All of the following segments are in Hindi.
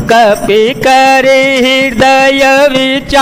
कपि करे हृदय विचार,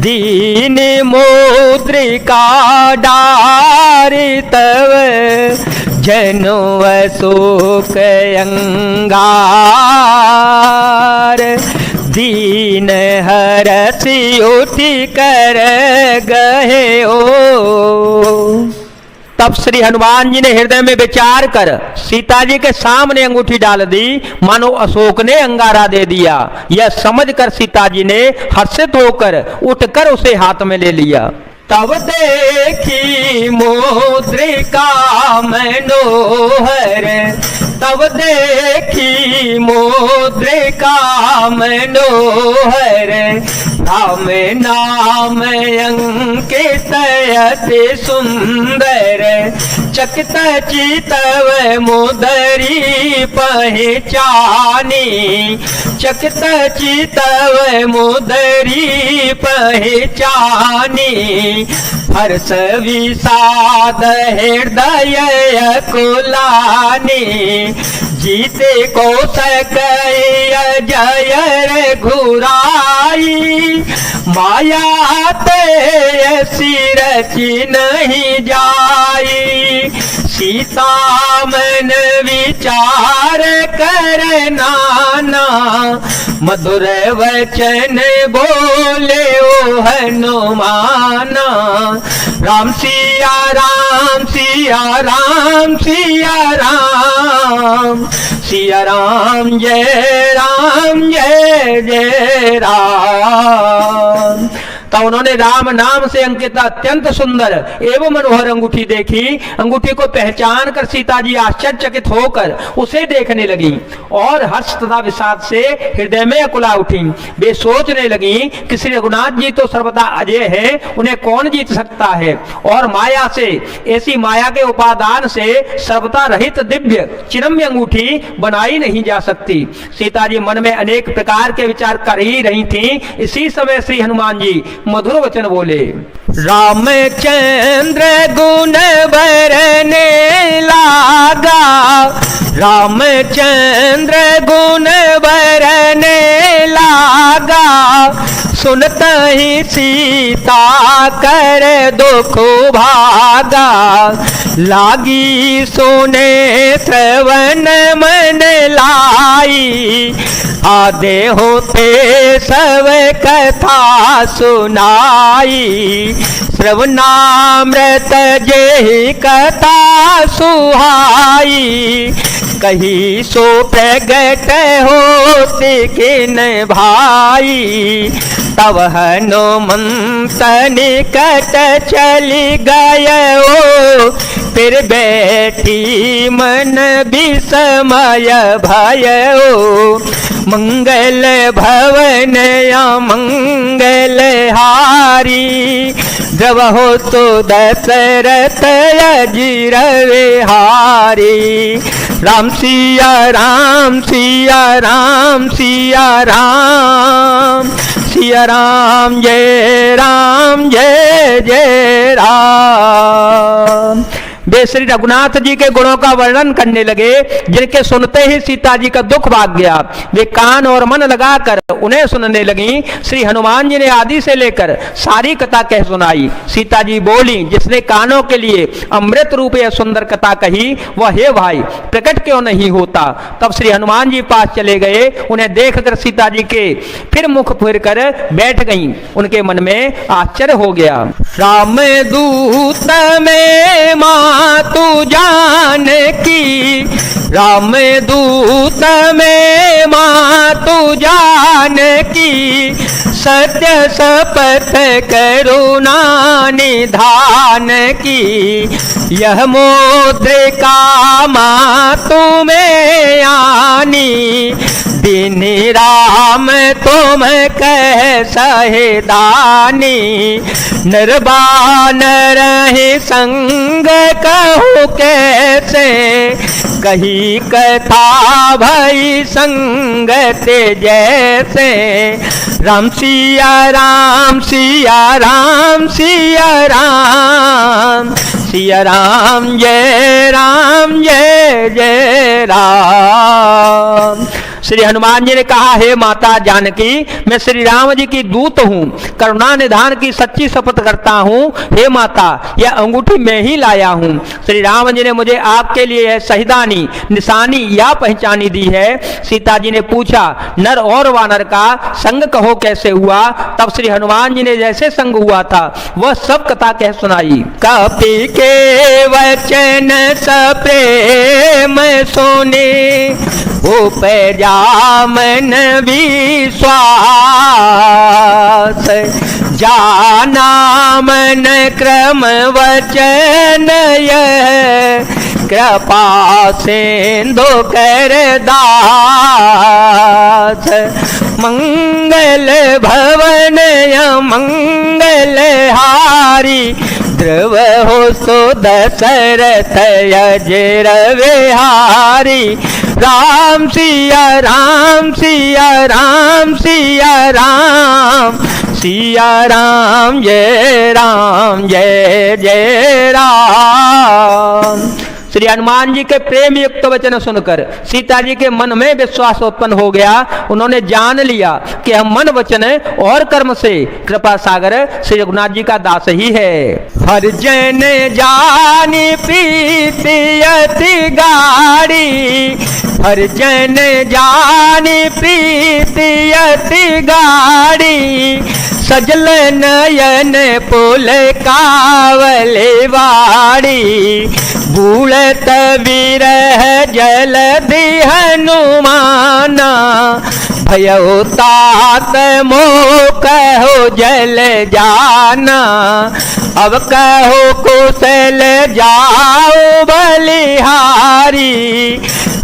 दीन मुद्रिका डारि तव जनो अशोक अंगार, दीन हरसि उठि कर गए ओ। तब श्री हनुमान जी ने हृदय में विचार कर सीता जी के सामने अंगूठी डाल दी, मानो अशोक ने अंगारा दे दिया। यह समझकर सीता जी ने हर्षित होकर उठकर उसे हाथ में ले लिया। तब देखी मुद्रिका मनोहर, तब देखी मुद्रिका मनोहर, राम नाम अंकित अति सुंदर, चकित चितव मुदरी पहचानी, चकित चितव मुदरी पहचानी, हर्ष विषाद हृदय कुलानी, जीते को सकय जय घुराई, माया ते सिरचि नहीं जाई, सीता मन विचार कर नाना, मधुर वचन बोले ओ हनुमाना, राम सिया राम सिया राम सिया राम, सिया राम जय जय राम। तो उन्होंने राम नाम से अंकित अत्यंत सुंदर एवं मनोहर अंगूठी देखी। अंगूठी को पहचान कर सीता जी आश्चर्यचकित होकर उसे देखने लगी और हर्ष तथा विषाद से हृदय में अकुला उठी। वे सोचने लगी कि श्री रघुनाथ जी तो सर्वदा अजय है, उन्हें कौन जीत सकता है, और माया से, ऐसी माया के उपादान से सर्वदा रहित दिव्य चिरम्य अंगूठी बनाई नहीं जा सकती। सीता जी मन में अनेक प्रकार के विचार कर ही रही थी। इसी समय श्री हनुमान जी मधुर वचन बोले, रामचंद्र गुण बरने लागा, रामचंद्र गुण बरने लागा, सुनत ही सीता कर दुख भागा, लागी सुने श्रवण मन लाई, आधे होते सब कथा सुनाई, श्रवणामृत जेहि कथा सुहाई, कही सो प्रगट होते किन भाई, तब हनुमंत निकट चली गयो, फिर बैठी मन विस्मय भयो, मंगल भवन या मंगल हारी, जब हो तो दशरथ अजीर विहारी, राम सिया राम सिया राम सिया राम, सिया राम जय जय राम। वे श्री रघुनाथ जी के गुणों का वर्णन करने लगे, जिनके सुनते ही सीता जी का दुख भाग गया। वे कान और मन लगाकर उन्हें सुनने लगी। श्री हनुमान जी ने आदि से लेकर सारी कथा कह सुनाई। सीता जी बोली, जिसने कानों के लिए अमृत रूप यह सुंदर कथा कही, वह हे भाई प्रकट क्यों नहीं होता। तब श्री हनुमान जी पास चले गए। उन्हें देखकर सीता जी के फिर मुख फिर कर बैठ गईं। उनके मन में आश्चर्य हो गया। राम दूत में मातु जानकी, राम दूत में मातु जानकी, सत्य शपथ करुणा निधान की, यह मुद्रिका मातु में आनी, दिन राम तुम कह सहेदानी, निर्बानर रहे संग कहूँ कैसे, कही कथा भई संगत जैसे, राम सिया राम सिया राम सिया राम, सिया राम जय जय राम। श्री हनुमान जी ने कहा, हे माता जानकी, मैं श्री राम जी की दूत हूँ, करुणा निधान की सच्ची शपथ करता हूँ। हे माता, यह अंगूठी मैं ही लाया हूँ। श्री राम जी ने मुझे आपके लिए यह शहीदानी निशानी या पहचानी दी है। सीता जी ने पूछा, नर और वानर का संग कहो कैसे हुआ? तब श्री हनुमान जी ने जैसे संग हुआ था वह सब कथा कह सुनाई। कपि के वचन सप्रेम सुने, उपजा मन विश्वास, जाना मन क्रम वचन यह, कृपा सिंधु कर दास। मंगल भवन मंगल हारी, ध्रुव हो सो दशरथ अजर विहारी। राम सिया राम सिया राम सिया राम, सिया राम जय जय राम। श्री हनुमान जी के प्रेम युक्त वचन सुनकर सीता जी के मन में विश्वास उत्पन्न हो गया। उन्होंने जान लिया कि हम मन वचन और कर्म से कृपा सागर श्री रघुनाथ जी का दास ही है। हर जन जानी प्रीति अति गाढ़ी, हर जन जानी प्रीति अति गाढ़ी, सजल नयन पुल कावले वाड़ी। भूलत विरह जलधि हनुमाना, भयो तात मोह कहो जल जाना। अब कहो कुशल जाओ बलिहारी,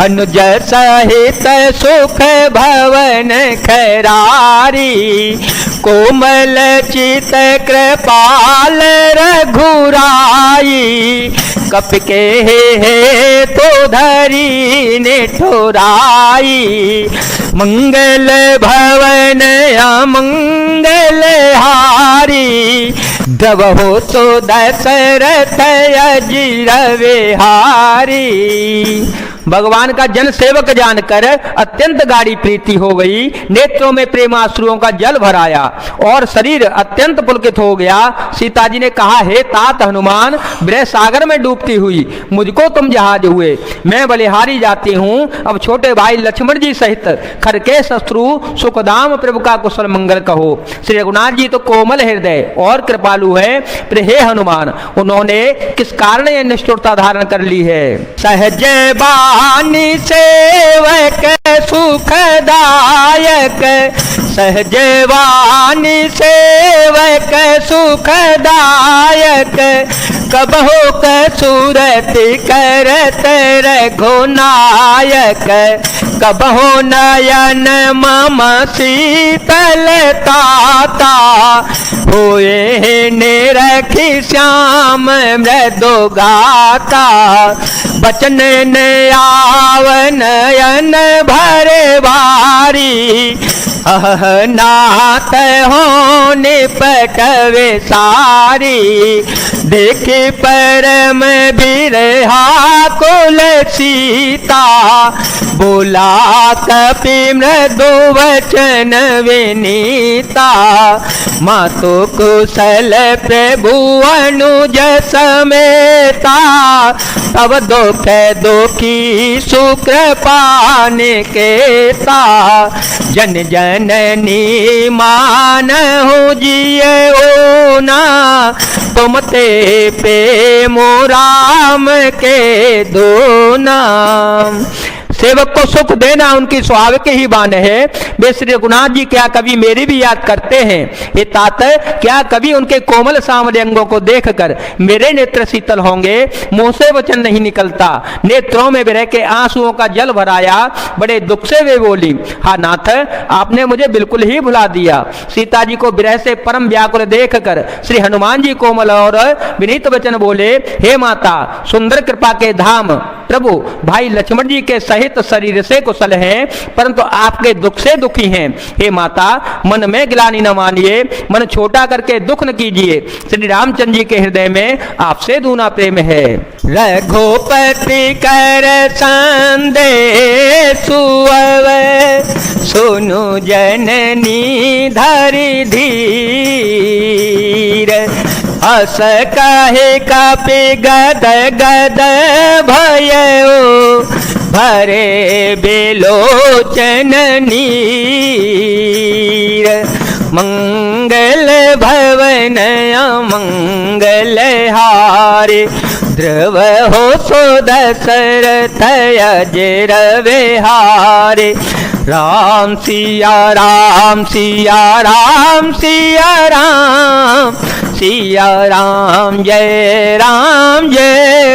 अनुज सहित सुख भवन खरारी। कोमल चित कृपाल रघुराई, कप के हे तो धरी निठुराई। मंगल भवन अमंगल हारी, द्रव हो तो दशरथ अजीर विहारी। भगवान का जन सेवक जानकर अत्यंत गाढ़ी प्रीति हो गई। नेत्रों में प्रेमाश्रुओं का जल भराया और शरीर अत्यंत पुलकित हो गया। सीता जी ने कहा, हे तात हनुमान, विरह सागर में डूबती हुई मुझको तुम जहाज हुए, मैं बलिहारी जाती हूँ। अब छोटे भाई लक्ष्मण जी सहित खरके शत्रु सुखदाम प्रभु का कुशल मंगल कहो। श्री रघुनाथ जी तो कोमल हृदय और कृपालु है, पर हे हनुमान, उन्होंने किस कारण यह निष्ठुरता धारण कर ली है? सहज वाणी सेवक सुखदायक, सहज वाणी सेवक सुखदायक। कबहो कसूरत करत रघुनायक, कबहो नयन मम शीतलताता। होए निरखी श्याम मृदु गाता, बचन नयन भरे बारी। अह नाथ हो निपटवे सारी, देखे परम बिरहा कुल सीता। बोला कपि मृदु वचन विनीता, मातु कुशल प्रभु अनुज समेता। तब दुख दुखी सुकृपा निकेता, जन जननी मानहु जियो ना। तुम ते प्रेम राम के दो नाम। सेवक को सुख देना उनकी स्वाभाविक ही बान है। वे श्री रघुनाथ जी क्या कभी मेरी भी याद करते हैं? ये तात क्या कभी उनके कोमल सामने अंगों को देखकर मेरे नेत्र शीतल होंगे? मुंह से वचन नहीं निकलता, नेत्रों में विरह के आंसुओं का जल भराया। बड़े दुख से वे बोली, हा नाथ, आपने मुझे बिल्कुल ही भुला दिया। सीता जी को विरह से परम व्याकुल देखकर श्री हनुमान जी कोमल और विनीत वचन बोले, हे माता, सुंदर कृपा के धाम प्रभु भाई लक्ष्मण जी के सहित शरीर से कुशल हैं, परंतु आपके दुख से दुखी हैं। हे माता, मन में गिलानी न मानिए, मन छोटा करके दुख न कीजिए। श्री रामचंद्र जी के हृदय में आपसे दूना प्रेम है। रघुपति कर संदेश सुनु जननी धरि धीर, हस कहे कपि गद गद भयो, भरे बिलोचन नीर। मंगल भवन अमंगल हारे, ध्रुव हो सो दशरथ अजर विहारे। राम सिया राम सिया राम सिया राम, सिया राम जय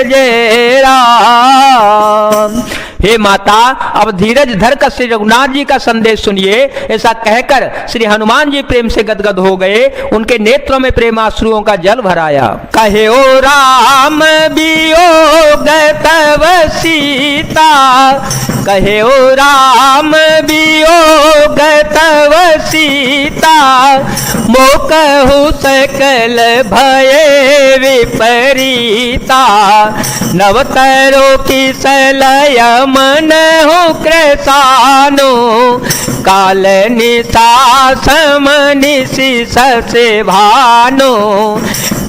जय राम। हे माता, अब धीरज धर कर श्री रघुनाथ जी का संदेश सुनिए। ऐसा कहकर श्री हनुमान जी प्रेम से गदगद हो गए, उनके नेत्रों में प्रेमाश्रुओं का जल भराया। कहे ओ राम वियोग तव सीता, कहे ओ राम वियोग तव सीता, मोकहु सकल भय विपरीता। नवतरो की सलय मन हो कृसानो, काल निशा समनिशि ससे भानो।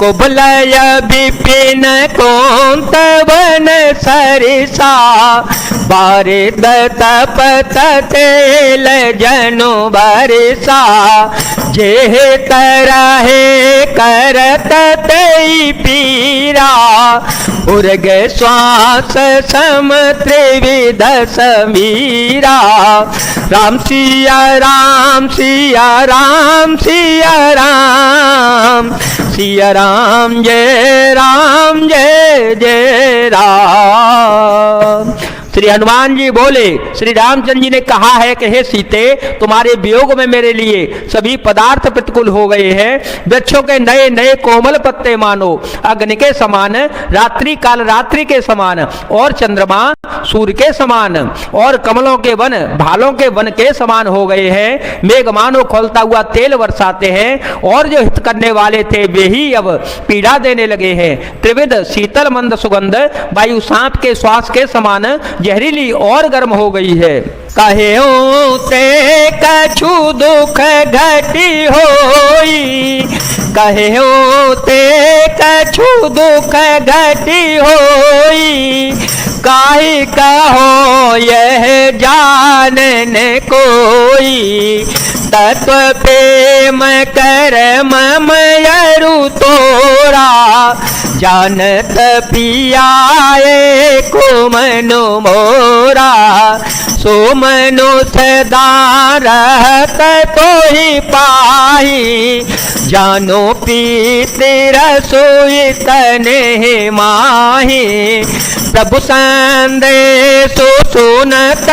कुबलय विपिन कोंत वन सरिसा, बारिद तपत तेल जनु बरिसा। जेह तरहे करत तई पीरा, उर्ग श्वास सम त्रिविध समीरा। राम सिया राम सिया राम सिया राम, सिया राम जय जय राम। श्री हनुमान जी बोले, श्री रामचंद्र जी ने कहा है कि हे सीते, तुम्हारे वियोग में मेरे लिए सभी पदार्थ प्रतिकूल हो गए हैं। वृक्षों के नए नए कोमल पत्ते मानो अग्नि के समान, रात्रि काल रात्रि के समान, और चंद्रमा सूर्य के समान, और कमलों के वन भालों के वन के समान हो गए हैं। मेघ मानो खोलता हुआ तेल बरसाते हैं, और जो हित करने वाले थे वे ही अब पीड़ा देने लगे हैं। त्रिविध शीतल मंद सुगंध वायु सांप के श्वास के समान जहरीली और गर्म हो गई है। कहे ते कछु दुख घटी होई, कहे ते कछु दुख घटी होई। काहे कहो यह जानन कोई, तत्व प्रेम कर ममयरु तोरा। जानत पियाए को मनु मोरा, सो मनु सदा रहत तो ही पाही। जानो पीते रसोई तने माही, प्रभु संदेश सुनत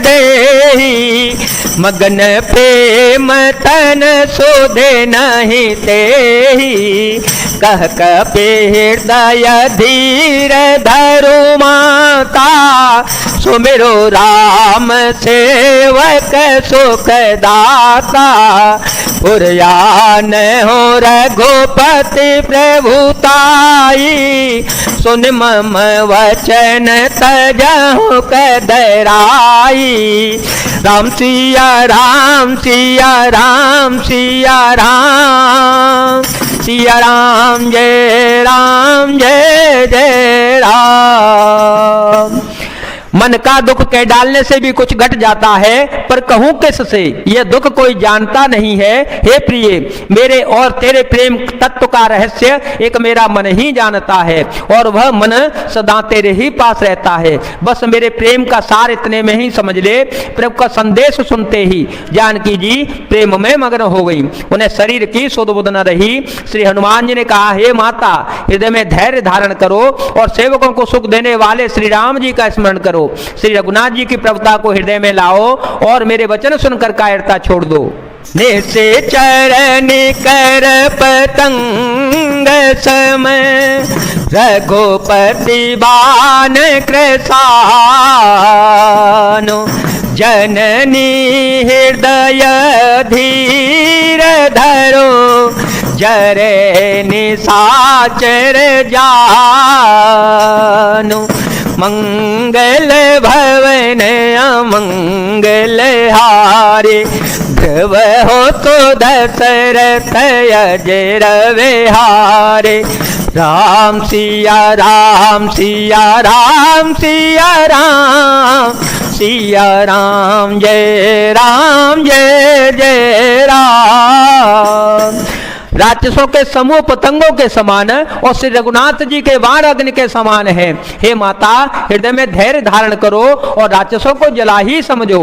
देही। मगन प्रेम तन सुधे नहीं तेही, कह कपि हृदय धीर धरु माता। सुमिरो राम सेवक सुख दाता, पुरयान हो रघुपति प्रभुताई। सुन मम वचन तजहु कदराई। राम सिया राम सिया राम सिया राम, सिया राम जय जय राम। मन का दुख कह डालने से भी कुछ घट जाता है, पर कहूं किससे, यह दुख कोई जानता नहीं है। हे प्रिय, मेरे और तेरे प्रेम तत्व का रहस्य एक मेरा मन ही जानता है, और वह मन सदा तेरे ही पास रहता है। बस मेरे प्रेम का सार इतने में ही समझ ले। प्रभु का संदेश सुनते ही जानकी जी प्रेम में मग्न हो गई, उन्हें शरीर की सुध बुध न रही। श्री हनुमान जी ने कहा, हे माता, हृदय में धैर्य धारण करो और सेवकों को सुख देने वाले श्री राम जी का स्मरण करो। श्री रघुनाथ जी की प्रभुता को हृदय में लाओ और मेरे वचन सुनकर कायरता छोड़ दो। निसे चरण कर पतंग सम, रघुपति बान कृसानो। जननी हृदय धीर धरो, जरे निशाचर जानो। मंगल भवन अमंगल हारे। ध्रुव हो तो दशरथ अजर विहारे। राम सिया राम सिया राम सिया राम सिया राम जय जय राम। राक्षसों के समूह पतंगों के समान और श्री रघुनाथ जी के बाण अग्नि के समान है। हे माता, हृदय में धैर्य धारण करो और राक्षसों को जला ही समझो।